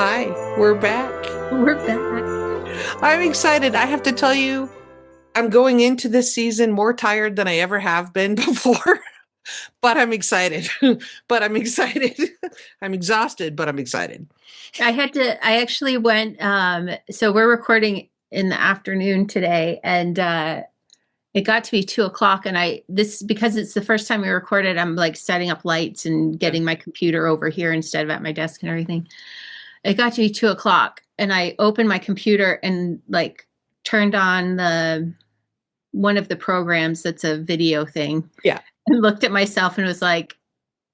Hi, we're back. We're back. I'm excited. I have to tell you, I'm going into this season more tired than I ever have been before, but I'm excited. But I'm excited. I'm exhausted, but I'm excited. I actually went, so we're recording in the afternoon today, and it got to be 2 o'clock. And because it's the first time we recorded, I'm like setting up lights and getting my computer over here instead of at my desk and everything. It got to be 2 o'clock, and I opened my computer and like turned on one of the programs that's a video thing. Yeah. And looked at myself and was like,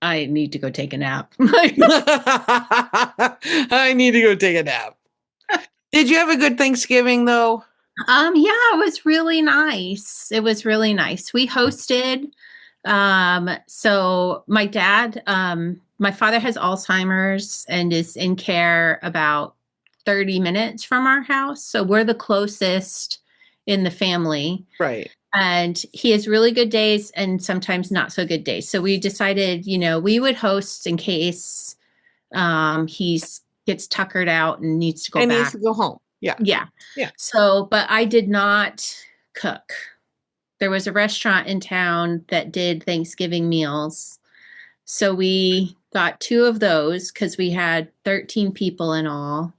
I need to go take a nap. I need to go take a nap. Did you have a good Thanksgiving though? Yeah, it was really nice. It was really nice. We hosted. So my dad, my father has Alzheimer's and is in care about 30 minutes from our house. So we're the closest in the family. Right. And he has really good days and sometimes not so good days. So we decided, we would host in case he gets tuckered out and needs to go and back. needs to go home. Yeah. Yeah. Yeah. So, but I did not cook. There was a restaurant in town that did Thanksgiving meals. So we got 2 of those because we had 13 people in all.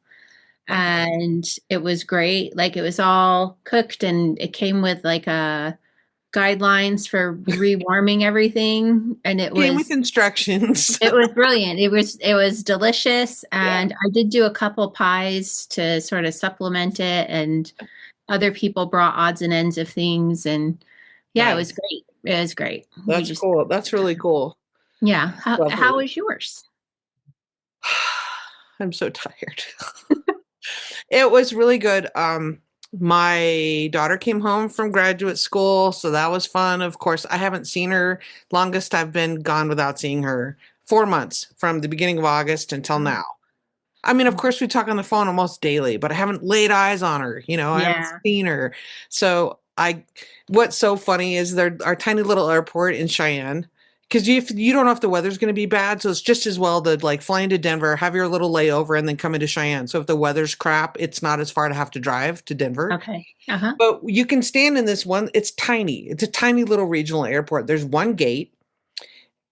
And it was great. Like it was all cooked and it came with like guidelines for rewarming everything. And it Came was with instructions. it was brilliant. It was delicious. And I did do a couple pies to sort of supplement it. And other people brought odds and ends of things. And Nice. It was great. It was great. That's cool. That's really cool. Yeah. How was yours? I'm so tired. It was really good. My daughter came home from graduate school, so that was fun. Of course, I haven't seen her. Longest I've been gone without seeing her, 4 months from the beginning of August until now. I mean, of course, we talk on the phone almost daily, but I haven't laid eyes on her. I haven't seen her. So what's so funny is our tiny little airport in Cheyenne. Because you don't know if the weather's going to be bad, so it's just as well to like fly into Denver, have your little layover, and then come into Cheyenne. So if the weather's crap, it's not as far to have to drive to Denver. Okay. But you can stand in this one. It's tiny. It's a tiny little regional airport. There's one gate,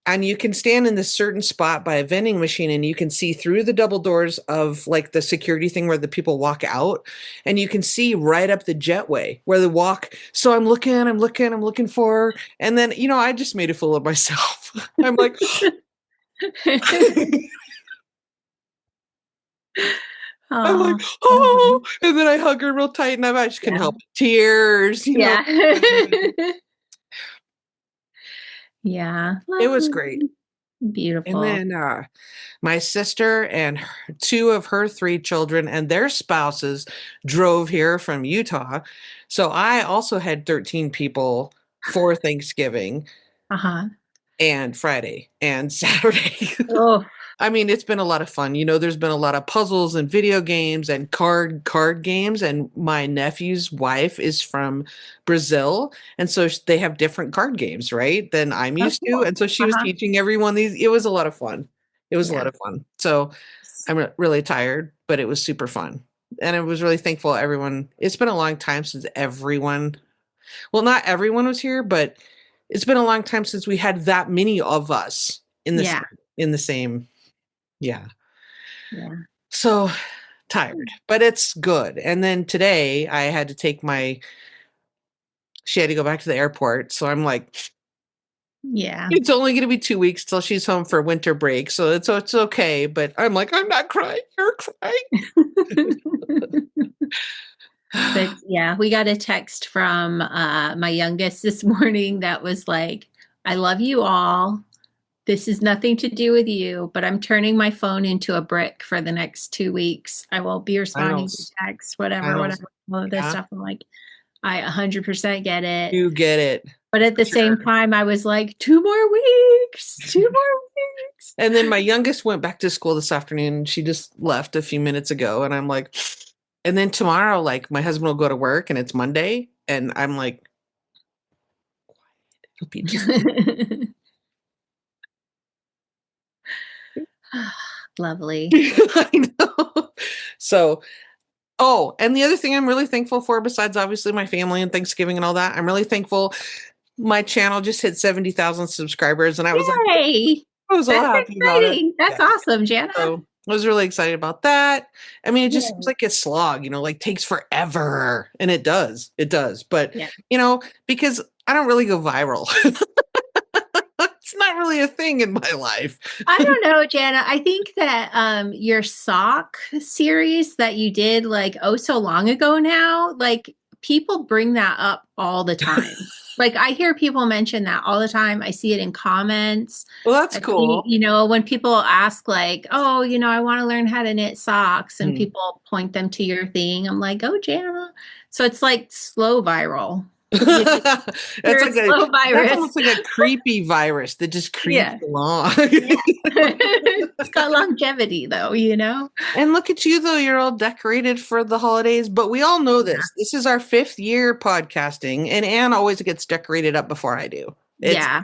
and you can stand in this certain spot by a vending machine, and you can see through the double doors of like the security thing where the people walk out, and you can see right up the jetway where they walk. So I'm looking for her. And then, I just made a fool of myself. I'm like, I'm like, oh, and then I hug her real tight, and I just couldn't help tears, Yeah. It was great. Beautiful. And then my sister and 2 of her 3 children and their spouses drove here from Utah. So I also had 13 people for Thanksgiving and Friday and Saturday. Oh, I mean, it's been a lot of fun. There's been a lot of puzzles and video games and card games. And my nephew's wife is from Brazil. And so they have different card games, right, than I'm used to. And so she was teaching everyone these. It was a lot of fun. It was a lot of fun. So I'm really tired, but it was super fun. And I was really thankful it's been a long time since well, not everyone was here, but it's been a long time since we had that many of us in the same. Yeah. So tired, but it's good. And then today I had to take she had to go back to the airport. So I'm like, it's only going to be 2 weeks till she's home for winter break. So it's okay. But I'm like, I'm not crying. You're crying. But we got a text from my youngest this morning that was like, I love you all. This is nothing to do with you, but I'm turning my phone into a brick for the next 2 weeks. I won't be responding to texts, whatever, all of this stuff. I'm like, I 100% get it. You get it. But at the same time, I was like, 2 more weeks, 2 more weeks. And then my youngest went back to school this afternoon. She just left a few minutes ago. And I'm like, and then tomorrow, like my husband will go to work and it's Monday. And I'm like, it'll be just lovely. I know. So, oh, and the other thing I'm really thankful for, besides obviously my family and Thanksgiving and all that, I'm really thankful my channel just hit 70,000 subscribers, and Yay! I was all That's happy about it. exciting. That's Yeah. awesome, Jana. So I was really excited about that. I mean, it just seems Yeah. like a slog, like takes forever. And it does. It does. But, Yeah. because I don't really go viral. It's not really a thing in my life. I don't know, Jana. I think that your sock series that you did like so long ago now, like people bring that up all the time. Like I hear people mention that all the time. I see it in comments. Well, that's I see, cool. when people ask like, "Oh, I want to learn how to knit socks," and Hmm. people point them to your thing, I'm like, "Oh, Jana." So it's like slow viral. That's like Slow that's virus. almost like a creepy virus that just creeps Yeah. along. Yeah. It's got longevity though, And look at you, though. You're all decorated for the holidays. But we all know Yeah. this. This is our 5th year podcasting, and Anne always gets decorated up before I do. It's Yeah.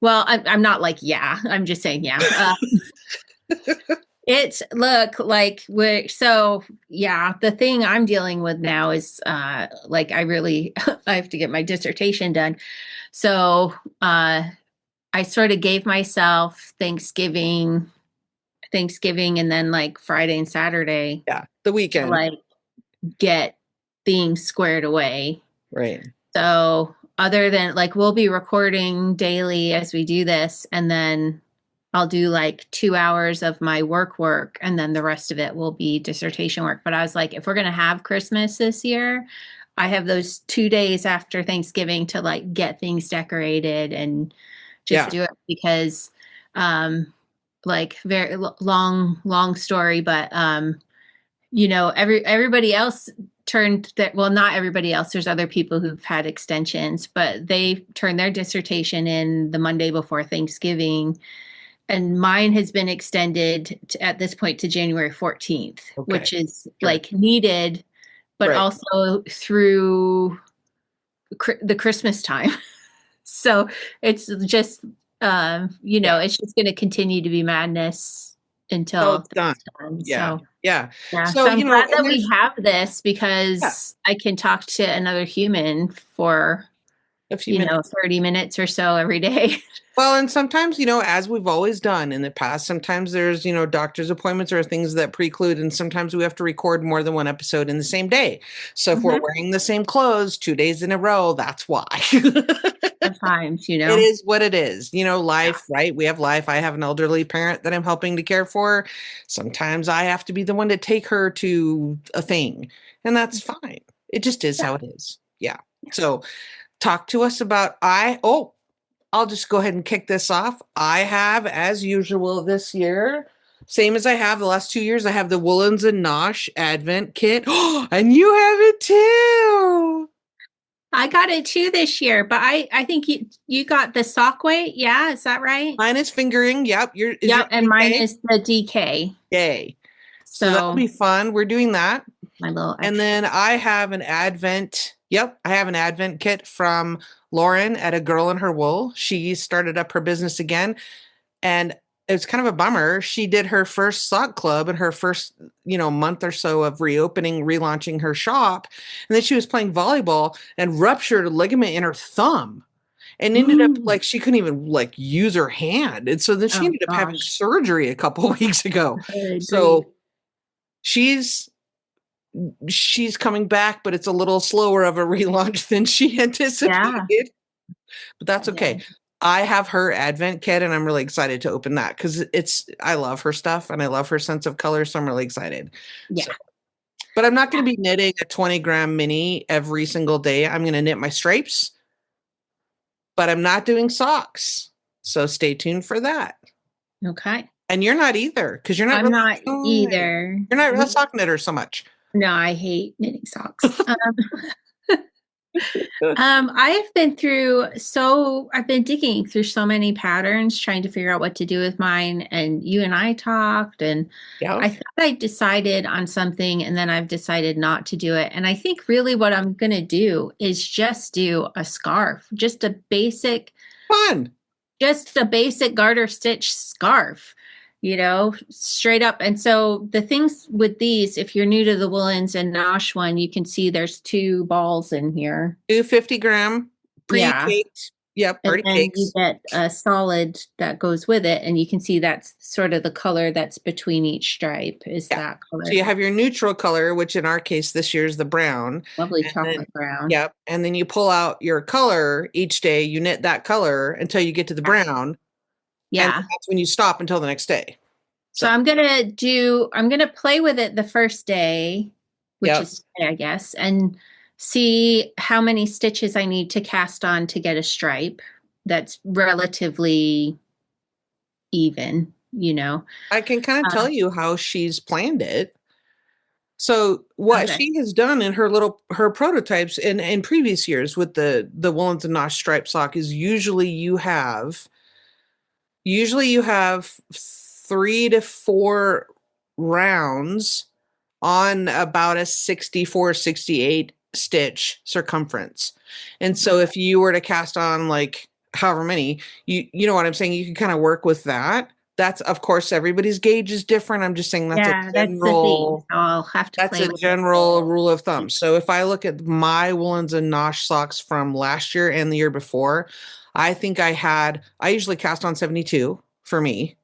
Well, I'm not like, yeah, I'm just saying, yeah. It's look like yeah, the thing I'm dealing with now is like I really I have to get my dissertation done. So I sort of gave myself Thanksgiving and then like Friday and Saturday yeah, the to weekend. like get things squared away. Right. So other than like we'll be recording daily as we do this, and then I'll do like 2 hours of my work, and then the rest of it will be dissertation work. But I was like, if we're gonna have Christmas this year, I have those 2 days after Thanksgiving to like get things decorated and just Yeah. do it because like very long story, but everybody else turned that, well, not everybody else, there's other people who've had extensions, but they turned their dissertation in the Monday before Thanksgiving, and mine has been extended at this point to January 14th, Okay. which is Sure. like needed, but Right. also through the Christmas time. So it's just Yeah. it's just going to continue to be madness So until it's done. it's done. Yeah. So Yeah. yeah, So, so I'm glad and that we there's, have this yeah, because I can talk to another human for, a few minutes. 30 minutes or so every day. Well, and sometimes, as we've always done in the past, sometimes there's, doctor's appointments or things that preclude, and sometimes we have to record more than one episode in the same day. So if we're Mhm. wearing the same clothes 2 days in a row, that's why. Sometimes, It is what it is. Yeah. Life, right? We have life. I have an elderly parent that I'm helping to care for. Sometimes I have to be the one to take her to a thing, and that's fine. It just is Yeah. how it is. Yeah. So talk to us about I'll just go ahead and kick this off. I have, as usual this year, same as I have the last 2 years, I have the Woolens and Nosh Advent Kit. And you have it too. I got it too this year, but I think you got the sock weight. Yeah, is that right? Mine is fingering. Yep. Is Yep, yours and mine okay? is the DK. Yay. So that'll So be fun. We're doing that. my little And extra. then I have an Advent. Yep. I have an Advent kit from Lauren at A Girl in Her Wool. She started up her business again. And it was kind of a bummer. She did her first sock club in her first, month or so of reopening, relaunching her shop. And then she was playing volleyball and ruptured a ligament in her thumb and ended up Ooh. like she couldn't even like use her hand. And so then she Oh ended up having gosh. surgery a couple of weeks ago. Good grief. So she's she's coming back, but it's a little slower of a relaunch than she Yeah. anticipated. But that's Yeah. okay. I have her Advent kit, and I'm really excited to open that because I love her stuff and I love her sense of color, so I'm really excited. Yeah. So, but I'm not going to be knitting a 20-gram mini every single day. I'm going to knit my stripes, but I'm not doing socks. So stay tuned for that. Okay. And you're not either because you're not I'm really not either. you're not a sock knitter so much. No, I hate knitting socks. I've been digging through so many patterns, trying to figure out what to do with mine. And you and I talked, and Yeah. I thought I decided on something, and then I've decided not to do it. And I think really what I'm going to do is just do a scarf, Fun. just a basic garter stitch scarf. straight up. And so the things with these, if you're new to the Woolens and Nosh one, you can see there's 2 balls in here. 250-gram Yeah. pre-caked. Yep, And party then you cakes. get a solid that goes with it. And you can see that's sort of the color that's between each stripe is Yeah. that So color. you have your neutral color, which in our case this year is the brown. Lovely And then, chocolate brown. yep. And then you pull out your color each day. You knit that color until you get to the brown. And Yeah. that's when you stop until the next day. So I'm gonna play with it the first day, which Yep. is today, I guess, and see how many stitches I need to cast on to get a stripe that's relatively even. I can kind of tell Um, you how she's planned it. So what okay. she has done in her prototypes in previous years with the Woolens and Nosh striped sock is usually you have 3 to 4 rounds on about a 64, 68 stitch circumference. And so if you were to cast on like however many, you know what I'm saying, you can kind of work with that. That's of course everybody's gauge is different. I'm just saying Yeah, that's the thing. So I'll have to that's play a with it. general rule of thumb. So if I look at my Woolens and Nosh socks from last year and the year before, I usually cast on 72 for me.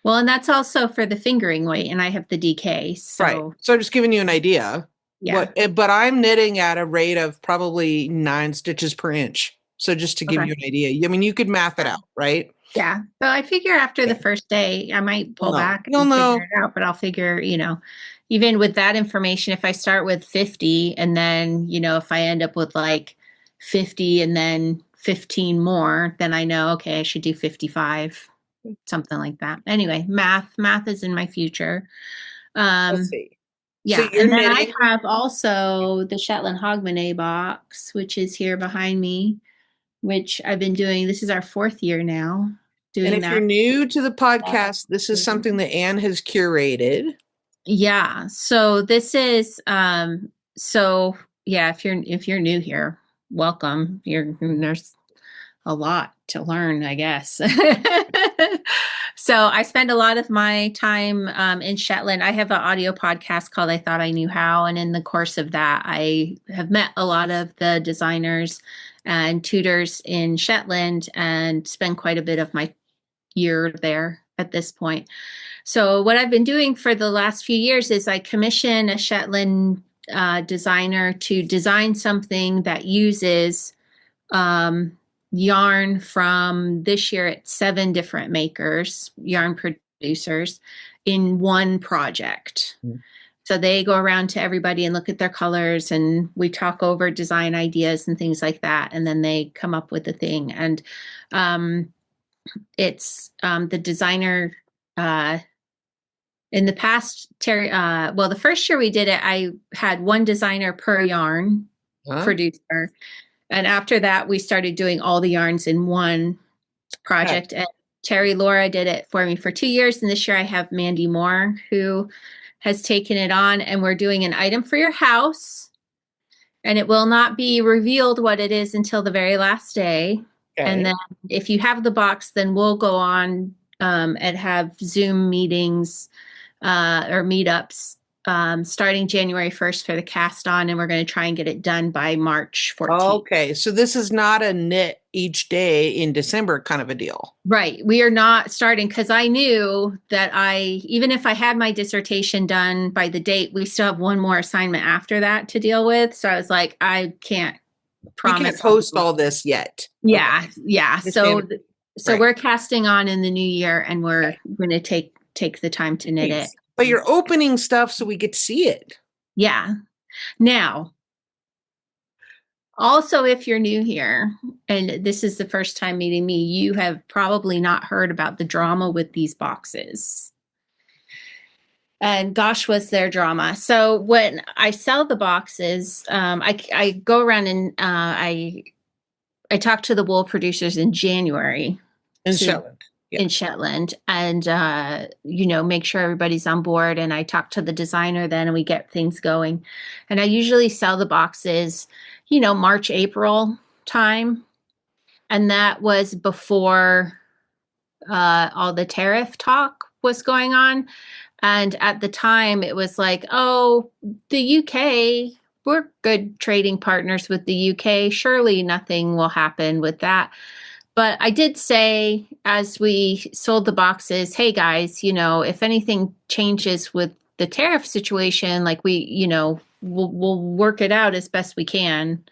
Well, and that's also for the fingering weight, and I have the DK. Right. So So I'm just giving you an idea. yeah. But I'm knitting at a rate of probably 9 stitches per inch. So just to give Okay. you an idea, I mean, you could math it out, right? Yeah. So I figure after the Okay. first day, I might pull back You'll and figure know. it out, but I'll figure, even with that information, if I start with 50 and then, if I end up with like 50 and then 15 more, then I know, okay, I should do 55, something like that. Anyway, math is in my future. Let's Um, see. So yeah. you're And then I knitting, have also the Shetland Hogmanay box, which is here behind me, which I've been doing. This is our 4th year now and doing if you're that. new to the podcast, this is something that Anne has curated. Yeah. So this is so yeah, if you're new here, welcome. There's a lot to learn, I guess. So I spend a lot of my time in Shetland. I have an audio podcast called I Thought I Knew How. And in the course of that, I have met a lot of the designers and tutors in Shetland and spend quite a bit of my year there at this point. So what I've been doing for the last few years is I commission a Shetland designer to design something that uses yarn from this year it's 7 different makers, yarn producers in one project. So they go around to everybody and look at their colors and we talk over design ideas and things like that. And then they come up with the thing. And it's the designer in the past, Terry, well, the first year we did it, I had one designer per yarn producer. And after that, we started doing all the yarns in one project. And Terry Laura did it for me for 2 years. And this year I have Mandy Moore, who has taken it on. And we're doing an item for your house. And it will not be revealed what it is until the very last day. Okay. And then if you have the box, then we'll go on and have Zoom meetings or meetups starting January 1st for the cast on, and we're going to try and get it done by March 14th. Okay, so this is not a knit each day in December kind of a deal. Right. We are not starting because I knew that even if I had my dissertation done by the date, we still have one more assignment after that to deal with. So I was like, I can't promise. You can't post all this yet. Yeah. Okay. Yeah. So right. We're casting on in the new year and we're going to take the time to knit it. But you're opening stuff so we get to see it. Yeah. Now, also, if you're new here and this is the first time meeting me, you have probably not heard about the drama with these boxes. And gosh, was there drama. So when I sell the boxes, I go around and I talk to the wool producers in January. In Shetland. Yeah. In Shetland and, make sure everybody's on board. And I talk to the designer then and we get things going. And I usually sell the boxes, March, April time. And that was before all the tariff talk was going on. And at the time, it was like, oh, the UK, we're good trading partners with the UK. Surely nothing will happen with that. But I did say, as we sold the boxes, hey guys, if anything changes with the tariff situation, like we'll work it out as best we can.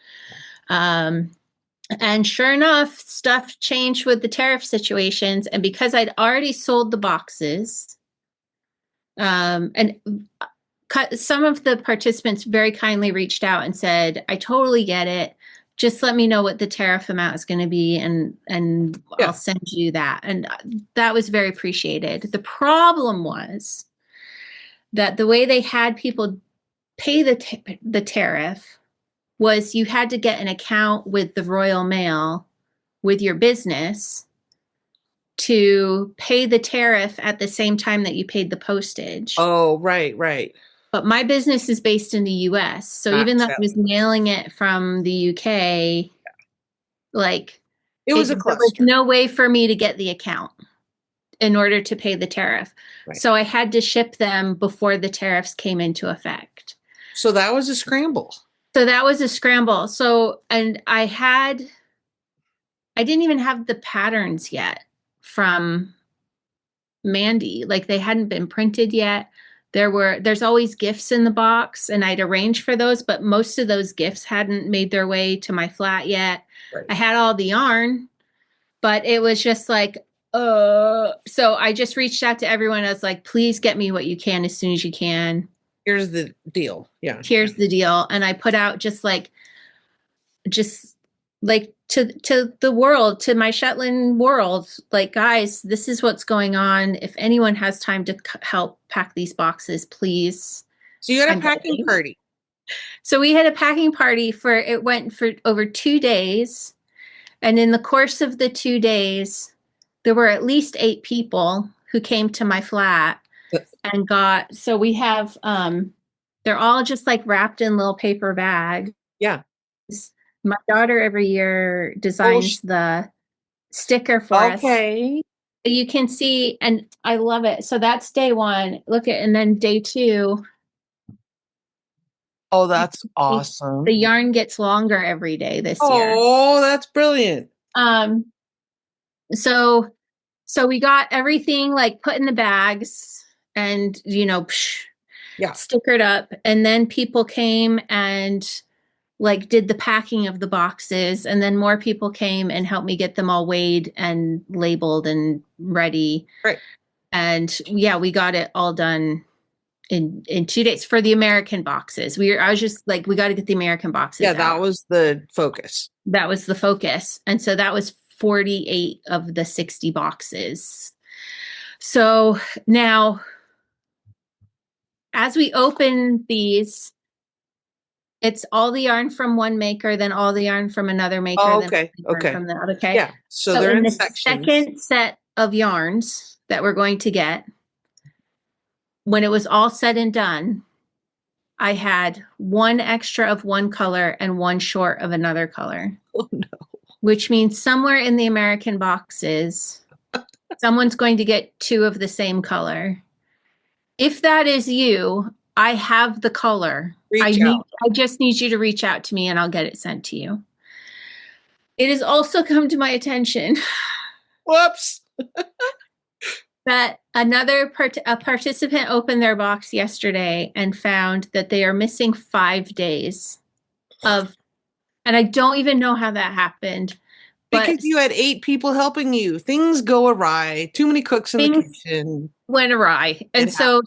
And sure enough, stuff changed with the tariff situations. And because I'd already sold the boxes, and some of the participants very kindly reached out and said, I totally get it. Just let me know what the tariff amount is going to be, and Yeah. I'll send you that. And that was very appreciated. The problem was that the way they had people pay the tariff was you had to get an account with the Royal Mail with your business to pay the tariff at the same time that you paid the postage. Oh, right. But my business is based in the US. So even though I was mailing it from the UK, like it was a there was cluster. no way for me to get the account in order to pay the tariff. Right. So I had to ship them before the tariffs came into effect. So that was a scramble. So that was a scramble. So, and I didn't even have the patterns yet from Mandy. Like they hadn't been printed yet. There's always gifts in the box, and I'd arranged for those, but most of those gifts hadn't made their way to my flat yet. Right. I had all the yarn, but it was just like, so I just reached out to everyone. I was like, please get me what you can as soon as you can. Here's the deal. Yeah. Here's the deal. And I put out just like to the world, to my Shetland world, like, guys, this is what's going on. If anyone has time to help pack these boxes, please. So you had a packing party. So we had a packing party it went for over 2 days. And in the course of the 2 days, there were at least 8 people who came to my flat and so we have, they're all just like wrapped in little paper bags. Yeah. My daughter every year designs the sticker for us. Okay. You can see, and I love it. So that's day 1. And then day 2. Oh, that's awesome. The yarn gets longer every day this year. Oh, that's brilliant. So we got everything like put in the bags and, stickered up. And then people came and like did the packing of the boxes, and then more people came and helped me get them all weighed and labeled and ready. Right. And we got it all done in 2 days for the American boxes. I was just like, we got to get the American boxes. Yeah, that was the focus. That was the focus. And so that was 48 of the 60 boxes. So now, as we open these, it's all the yarn from one maker, then all the yarn from another maker. Oh, then okay. From the other. Okay. Yeah. So they're in the sections. Second set of yarns that we're going to get, when it was all said and done, I had 1 extra of one color and 1 short of another color. Oh no. Which means somewhere in the American boxes, someone's going to get 2 of the same color. If that is you, I have the color. I just need you to reach out to me and I'll get it sent to you. It has also come to my attention. Whoops. That a participant opened their box yesterday and found that they are missing 5 days of, and I don't even know how that happened. Because you had 8 people helping you. Things go awry. Too many cooks in the kitchen. Went awry. And so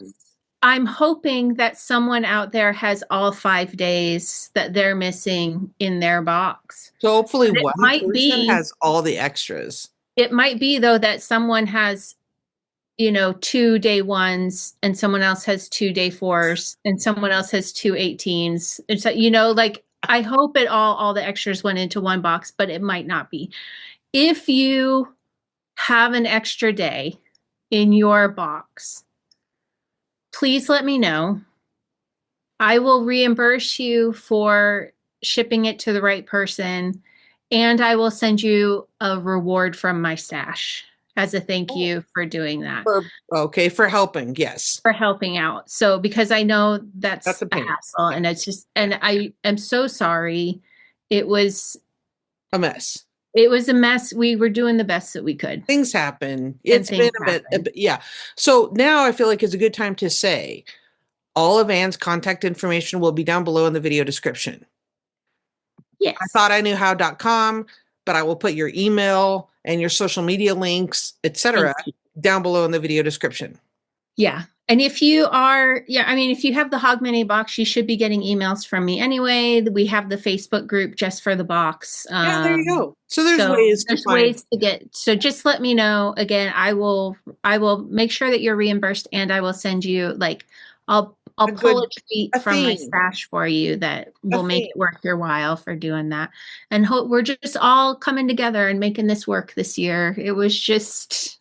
I'm hoping that someone out there has all 5 days that they're missing in their box. So hopefully one person has all the extras. It might be, though, that someone has, 2 day 1s and someone else has 2 day 4s and someone else has 2 18s. And so, I hope all the extras went into one box, but it might not be. If you have an extra day in your box, please let me know. I will reimburse you for shipping it to the right person, and I will send you a reward from my stash as a thank Oh, you for doing that, okay, for helping. Yes. for helping out. So because I know That's that's a a pain. hassle, Yeah. and it's just, Yeah. and I am so sorry. It was A mess. it was a mess. We were doing the best that we could, Things happen. and It's been things a happened. bit, yeah. So now I feel like it's a good time to say all of Anne's contact information will be down below in the video description. I Yes. thought I knew how.com, but I will put your email and your social media links, Thank etc., you. down below in the video description. Yeah. And if you are, yeah, I mean, if you have the Hog Mini box, you should be getting emails from me anyway. We have the Facebook group just for the box. Yeah, there you go. So there's So ways to there's find. ways to get, so just let me know. Again, I will make sure that you're reimbursed, and I will send you like, I'll A pull good a treat a from my theme. stash for you that A will make theme. it worth your while for doing that. And we're just all coming together and making this work this year. It was just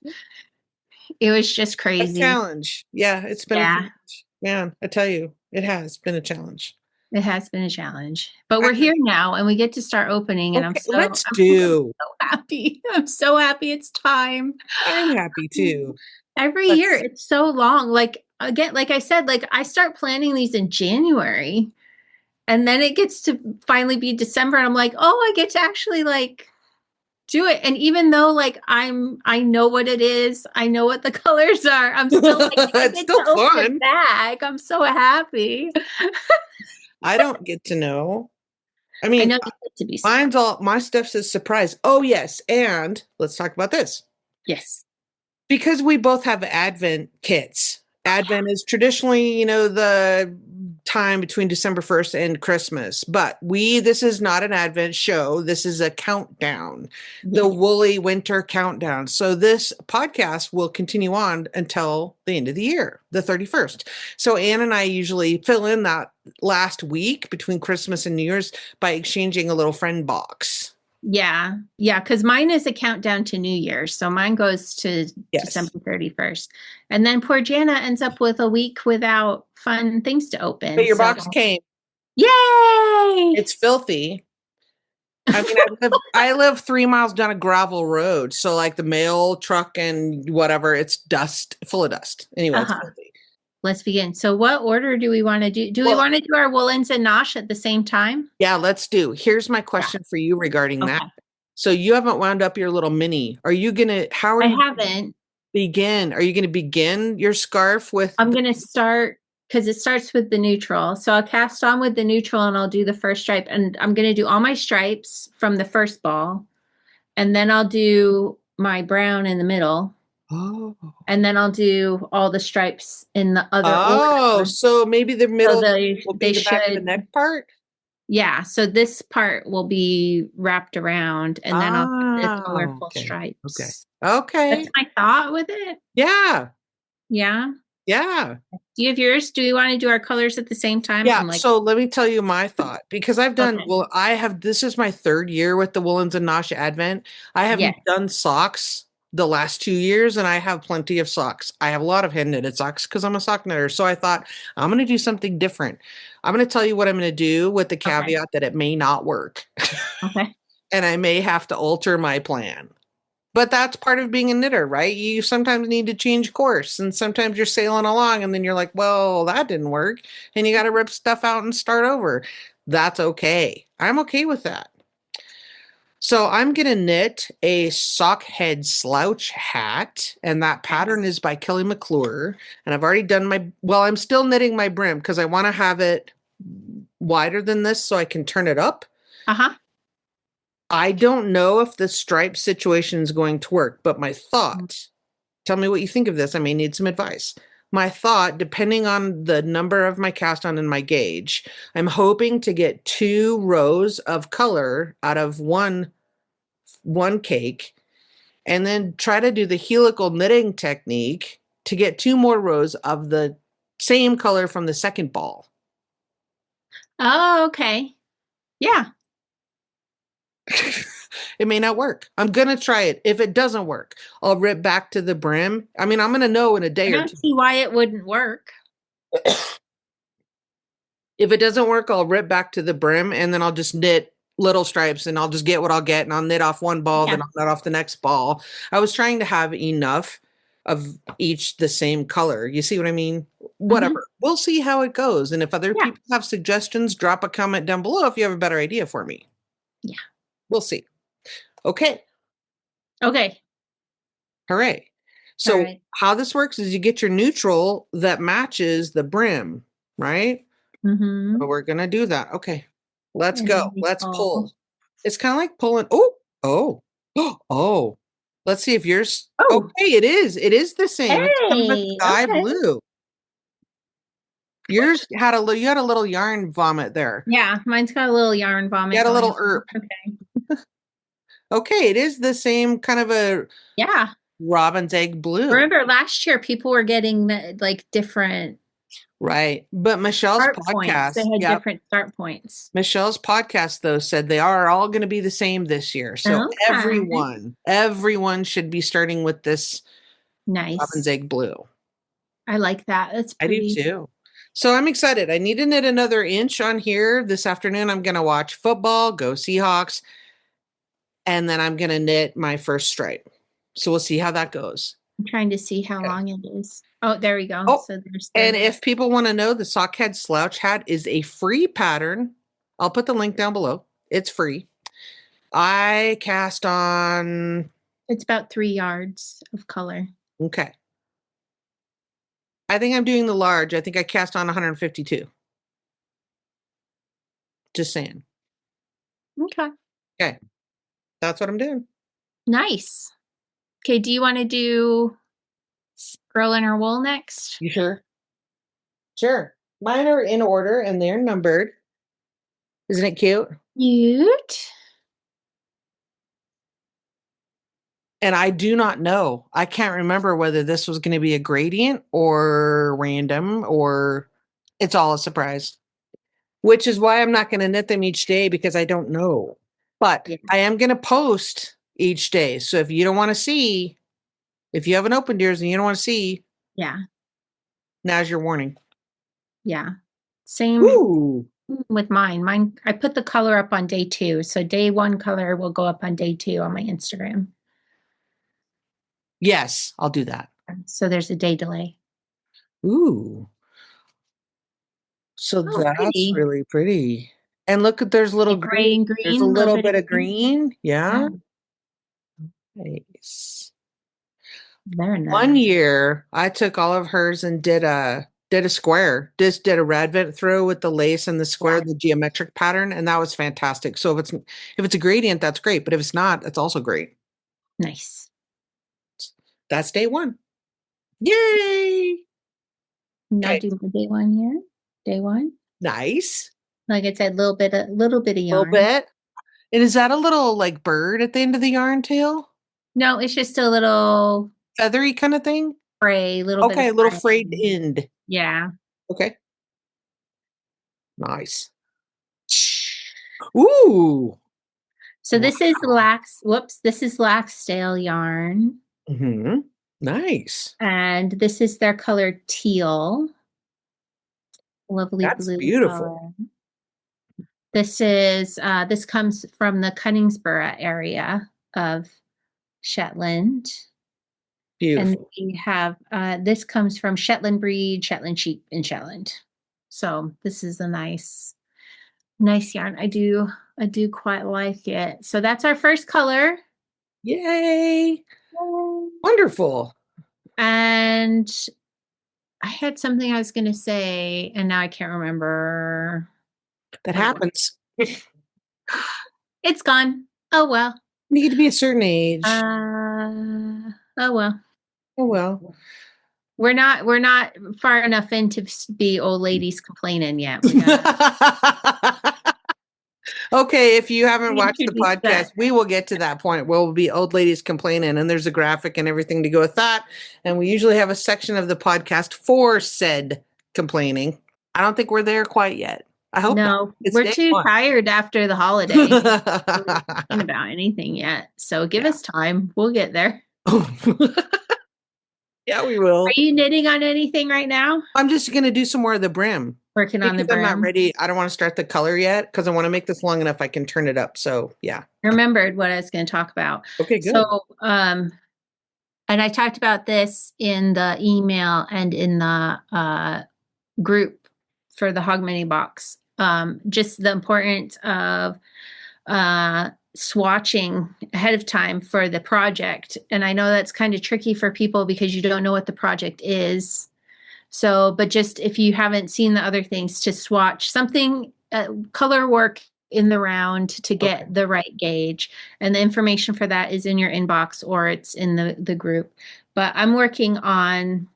A crazy. challenge. Yeah, it's been a Yeah. challenge. Man, I tell you, it has been a challenge. It has been a challenge, but I we're here now and we get to start opening, and Okay, let's do. so happy. I'm so happy it's time. I'm happy too. Every year Let's it's so long. Like again, like I said, like I start planning these in January, and then it gets to finally be December, and I'm like, "Oh, I get to actually like do it." And even though like I know what it is, I know what the colors are, I'm still like, I it's get still to open a fun. bag. I'm so happy. I don't get to know. I I mean, know you get to be mine's surprised. all my stuff says surprise. Oh yes, and let's talk about this. Yes. Because we both have Advent kits. Advent is traditionally, the time between December 1st and Christmas, but this is not an Advent show. This is a countdown, the Yes. woolly winter countdown. So this podcast will continue on until the end of the year, the 31st. So Anne and I usually fill in that last week between Christmas and New Year's by exchanging a little friend box. Yeah. Yeah. Because mine is a countdown to New Year's. So mine goes to Yes. December 31st. And then poor Jana ends up with a week without fun things to But open. your So, box came. yay. It's filthy. I mean, I live 3 miles down a gravel road, so like the mail truck and whatever, it's dust, full of dust. Anyway, it's Uh-huh. filthy. Let's begin. So, what order do we want to do? Do we Well, want to do our Woolens and Nosh at the same time? yeah, let's do. Here's my Yeah. question for you regarding that. Okay. So you haven't wound up your little mini. How are I you haven't. begin? Are you gonna begin your scarf with I'm going to start because it starts with the neutral. So I'll cast on with the neutral and I'll do the first stripe. And I'm going to do all my stripes from the first ball. And then I'll do my brown in the middle. Oh. And then I'll do all the stripes in the other Oh, order. so maybe the So middle will be they the back of the should, neck part? yeah. So this part will be wrapped around, and then I'll wear Ah, full okay. Okay. stripes. That's Okay. my thought with it. Yeah. Yeah. Yeah. Do you have yours? Do we want to do our colors at the same time? Yeah, I'm like, so let me tell you my thought because okay. this is my third year with the Woolens and Nosh Advent. I haven't Yes. done socks the last 2 years and I have plenty of socks. I have a lot of hand knitted socks because I'm a sock knitter. So I thought I'm going to do something different. I'm going to tell you what I'm going to do with the Okay. caveat that it may not work Okay. and I may have to alter my plan. But that's part of being a knitter, right? You sometimes need to change course, and sometimes you're sailing along, and then you're like, well, that didn't work. And you got to rip stuff out and start over. That's okay. I'm okay with that. So I'm going to knit a Sockhead slouch hat, and that pattern Yes. is by Kelly Mcclure. And I've already done I'm still knitting my brim because I want to have it wider than this so I can turn it up. Uh-huh. I don't know if the stripe situation is going to work, but my thought, tell me what you think of this. I may need some advice. My thought, depending on the number of my cast on and my gauge, I'm hoping to get 2 rows of color out of one cake and then try to do the helical knitting technique to get 2 more rows of the same color from the second ball. Oh, okay. Yeah. It may not work. I'm going to try it. If it doesn't work, I'll rip back to the brim. I mean, I'm going to know in a I day or don't two. see why it wouldn't work. If it doesn't work, I'll rip back to the brim and then I'll just knit little stripes and I'll just get what I'll get and I'll knit off one ball, then Yeah. I'll knit off the next ball. I was trying to have enough of each the same color. You see what I mean? Whatever. We'll see how it goes. And if other Yeah. people have suggestions, drop a comment down below if you have a better idea for me. Yeah. We'll see. Okay. Okay. Hooray. So All right. how this works is you get your neutral that matches the brim, right? Mm-hmm. So we're gonna do that. Okay. Let's And go. then we Let's pull. pull. It's kind of like pulling. Oh. Let's see if yours. Oh, Okay, it is. It is the same. It's kind of a hey. sky Okay. blue. Yours had you had a little yarn vomit there. Yeah, mine's got a little yarn vomit. You had a going little on. erp. Okay. Okay, it is the same kind of a Yeah. robin's egg blue. Remember last year people were getting like different Right. But Michelle's start points. They podcast, had yep. different start points. Michelle's podcast though said they are all going to be the same this year. So Okay. everyone should be starting with this Nice. robin's egg blue. I like that. That's I do pretty. too. So I'm excited. I need to knit another inch on here this afternoon. I'm going to watch football, go Seahawks, and then I'm going to knit my first stripe. So we'll see how that goes. I'm trying to see how long it is. Oh, there we go. Oh, so there's and if people want to know, the Sockhead Slouch hat is a free pattern. I'll put the link down below. It's free. I cast on. It's about 3 yards of color. Okay. I think I'm doing the large. I think I cast on 152. Just saying. Okay. Okay. That's what I'm doing. Nice. Okay. Do you want to do Girl in Her Wool next? You sure? Sure. Mine are in order and they're numbered. Isn't it cute? Cute. And I do not know. I can't remember whether this was going to be a gradient or random or it's all a surprise. Which is why I'm not going to knit them each day because I don't know. But Yeah. I am going to post each day. So if you don't want to see, if you haven't opened yours and you don't want to see, Yeah. now's your warning. Yeah. Same Ooh. with mine. Mine, I put the color up on day 2. So day 1 color will go up on day 2 on my Instagram. Yes, I'll do that. So there's a day delay. Ooh. So that's pretty. really pretty. And look at there's little Like gray and green. There's a little bit of green. Yeah. Nice. Very nice. One year I took all of hers and did a square. Just did a red vent throw with the lace and the square, the geometric pattern, and that was fantastic. So if it's a gradient, that's great. But if it's not, that's also great. Nice. That's day 1. Yay! Now do my day 1 here. Day 1. Nice. Like I said, little bit of yarn. Little bit. And is that a little like bird at the end of the yarn tail? No, it's just a little Feathery kind of thing? fray, little bit Okay, a of little fray. frayed end. Yeah. Okay. Nice. Ooh. So this is this is Laxdale yarn. Mm-hmm. Nice. And this is their color teal. Lovely That's blue beautiful. color. This is this comes from the Cunningsborough area of Shetland. Beautiful. And we have this comes from Shetland breed, Shetland sheep in Shetland. So this is a nice yarn. I do quite like it. So that's our first color. Yay. Wonderful. And I had something I was going to say, and now I can't remember. That happens. It's gone. Oh, well. You need to be a certain age. Oh, well. Oh, well. We're not far enough in to be old ladies complaining yet. Okay, if you haven't watched the podcast, we will get to that point where we'll be old ladies complaining, and there's a graphic and everything to go with that. And we usually have a section of the podcast for said complaining. I don't think we're there quite yet. I hope no. We're too tired after the holiday. We're not thinking about anything yet. So give us time. We'll get there. Yeah, we will. Are you knitting on anything right now? I'm just going to do some more of the brim. Working on the Because I'm not brim. ready. I don't want to start the color yet because I want to make this long enough I can turn it up. So yeah. I remembered what I was going to talk about. Okay, good. So, and I talked about this in the email and in the group for the Hog Mini box. Just the importance of swatching ahead of time for the project. And I know that's kind of tricky for people because you don't know what the project is. So, but just if you haven't seen the other things, to swatch something, color work in the round to get Okay. the right gauge. And the information for that is in your inbox or it's in the group. But I'm working on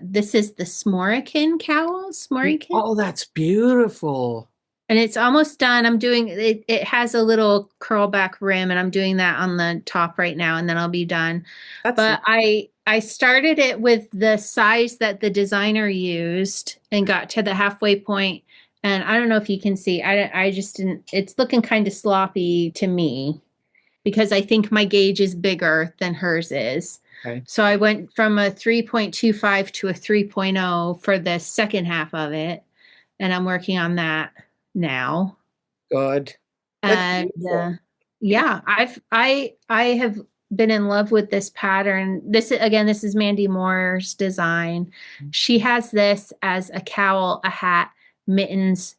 this is the Smooriken Cowl, Smooriken. Oh, that's beautiful. And it's almost done. I'm doing it. It has a little curl back rim, and I'm doing that on the top right now, and then I'll be done. That's But I started it with the size that the designer used and got to the halfway point. And I don't know if you can see. I just didn't. It's looking kind of sloppy to me because I think my gauge is bigger than hers is. okay. So I went from a 3.25 to a 3.0 for the second half of it, and I'm working on that now. Good. That's And beautiful. yeah, I have been in love with this pattern. This again, this is Mandy Moore's design. She has this as a cowl, a hat, mittens,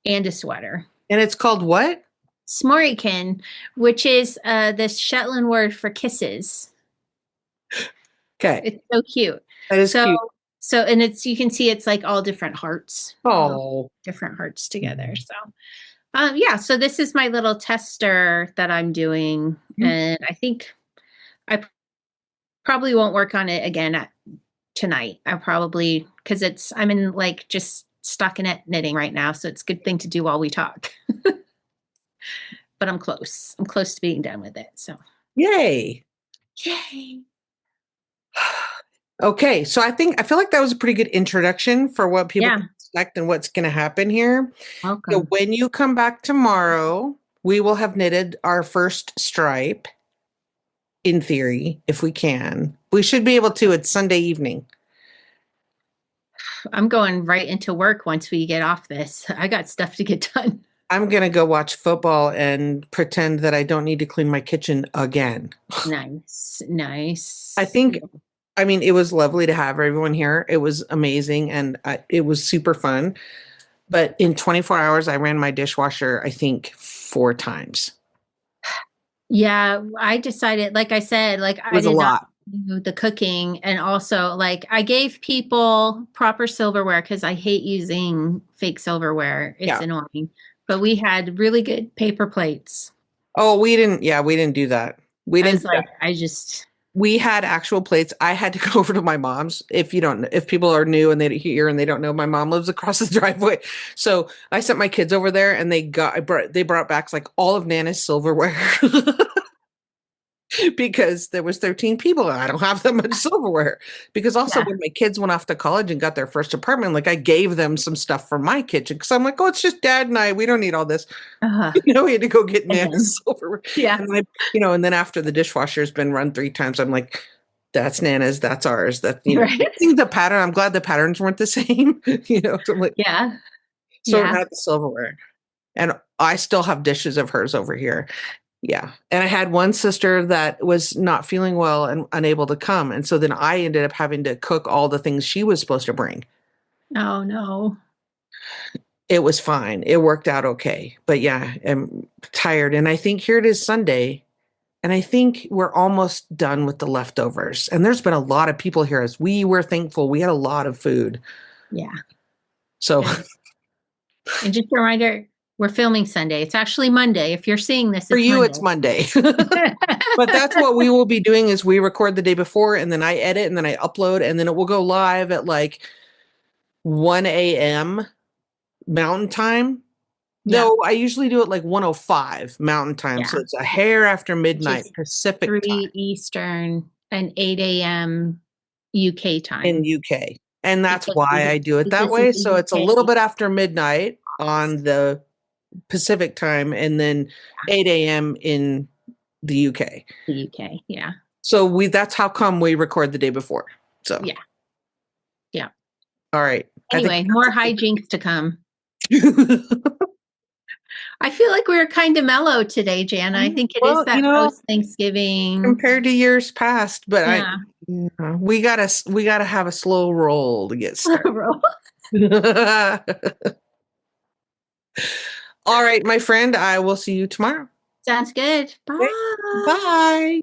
and a sweater. And it's called what? Smooriken, which is the Shetland word for kisses. Okay. It's so cute. That is So cute. so and it's you can see it's like all different hearts. All Oh. different hearts together. So yeah, so this is my little tester that I'm doing, and I think I probably won't work on it again tonight. I probably because I'm in like just stuck in it knitting right now, so it's a good thing to do while we talk. But I'm close. I'm close to being done with it. So Yay. yay! Okay, so I feel like that was a pretty good introduction for what people Yeah, can expect and what's going to happen here. So welcome. when you come back tomorrow, we will have knitted our first stripe in theory, if we can. We should be able to. It's Sunday evening. I'm going right into work once we get off this. I got stuff to get done. I'm going to go watch football and pretend that I don't need to clean my kitchen again. Nice, nice. I think, I mean, it was lovely to have everyone here. It was amazing and it was super fun. But in 24 hours, I ran my dishwasher, I think, 4 times. Yeah, I decided, like I said, like It I was a did not lot. do the cooking. And also, like, I gave people proper silverware because I hate using fake silverware. It's Yeah. annoying. But we had really good paper plates. Oh, we didn't do that. We I didn't was do that. like, I just, We had actual plates. I had to go over to my mom's. If people are new and they don't know, my mom lives across the driveway. So I sent my kids over there and they brought back like all of Nana's silverware because there was 13 people and I don't have that much silverware. Because also yeah. when my kids went off to college and got their first apartment, like I gave them some stuff from my kitchen because I'm like, oh, it's just dad and I. We don't need all this. Uh, We had to go get and then, Nana's silverware. yeah. And and then after the dishwasher's been run 3 times, I'm like, that's Nana's, that's ours. Right. I think the pattern, I'm glad the patterns weren't the same, so I'm like, Yeah. so Yeah. not the silverware. And I still have dishes of hers over here. Yeah. And I had one sister that was not feeling well and unable to come. And so then I ended up having to cook all the things she was supposed to bring. Oh, no. It was fine. It worked out okay. But yeah, I'm tired. And I think here it is Sunday. And I think we're almost done with the leftovers. And there's been a lot of people here as we were thankful. We had a lot of food. Yeah. So Good. And just a reminder, we're filming Sunday. It's actually Monday. If you're seeing this, for it's you, Monday. it's Monday. But that's what we will be doing is we record the day before and then I edit and then I upload and then it will go live at like 1 a.m. Mountain Time. Yeah. No, I usually do it like 1:05 Mountain Time. Yeah. So it's a hair after Which midnight is Pacific 3 time Eastern and 8 a.m. UK in time. UK. And that's Because why I do it that this is way. the So it's a little UK. bit after midnight on the Pacific time and then 8 a.m. in the UK. The UK. Yeah. So that's how come we record the day before. So Yeah. Yeah. all right. Anyway, more hijinks to come. I feel like we were kind of mellow today, Jana. I think it is that post-Thanksgiving compared to years past, but yeah. we gotta have a slow roll to get started. All right, my friend, I will see you tomorrow. Sounds good. Bye. Bye.